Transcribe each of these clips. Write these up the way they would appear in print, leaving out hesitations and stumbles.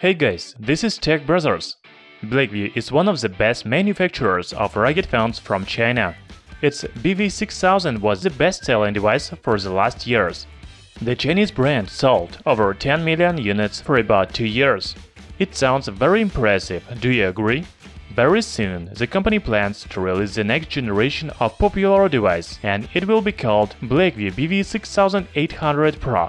Hey guys, this is Tech Brothers. Blackview is one of the best manufacturers of rugged phones from China. Its BV6000 was the best-selling device for the last years. The Chinese brand sold over 10 million units for about 2 years. It sounds very impressive, do you agree? Very soon, the company plans to release the next generation of popular device, and it will be called Blackview BV6800 Pro.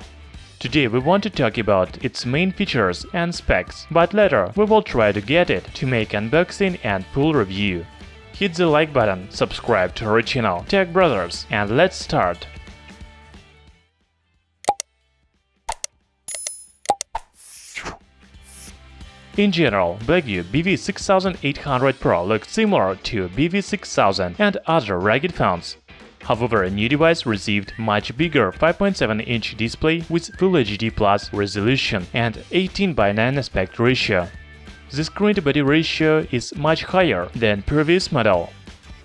Today we want to talk about its main features and specs, but later we will try to get it to make unboxing and full review. Hit the like button, subscribe to our channel Tech Brothers, and let's start! In general, Blackview BV6800 Pro looks similar to BV6000 and other rugged phones. However, a new device received much bigger 5.7-inch display with Full HD Plus resolution and 18:9 aspect ratio. The screen-to-body ratio is much higher than previous model.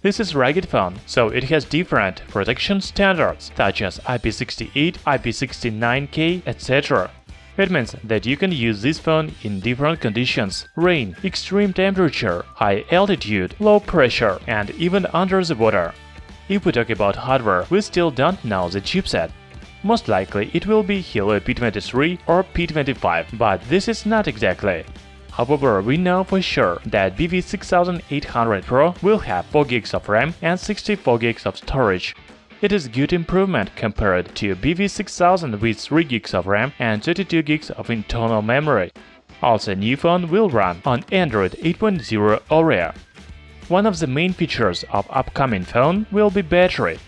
This is rugged phone, so it has different protection standards such as IP68, IP69K, etc. It means that you can use this phone in different conditions: rain, extreme temperature, high altitude, low pressure, and even under the water. If we talk about hardware, we still don't know the chipset. Most likely it will be Helio P23 or P25, but this is not exactly. However, we know for sure that BV6800 Pro will have 4GB of RAM and 64GB of storage. It is good improvement compared to BV6000 with 3GB of RAM and 32GB of internal memory. Also, new phone will run on Android 8.0 Oreo. One of the main features of upcoming phone will be battery.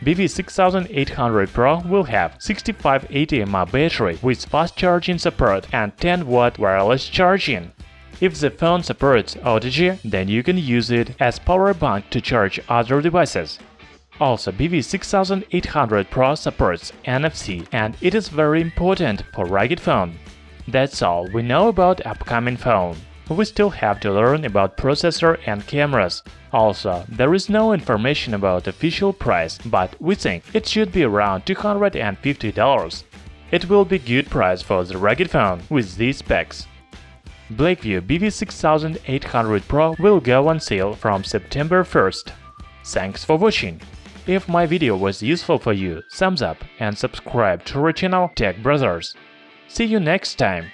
BV6800 Pro will have 6580 mAh battery with fast charging support and 10-watt wireless charging. If the phone supports OTG, then you can use it as power bank to charge other devices. Also, BV6800 Pro supports NFC, and it is very important for rugged phone. That's all we know about upcoming phone. We still have to learn about processor and cameras. Also, there is no information about official price, but we think it should be around $250. It will be good price for the rugged phone with these specs. Blackview BV6800 Pro will go on sale from September 1st. Thanks for watching. If my video was useful for you, thumbs up and subscribe to our channel Tech Brothers. See you next time!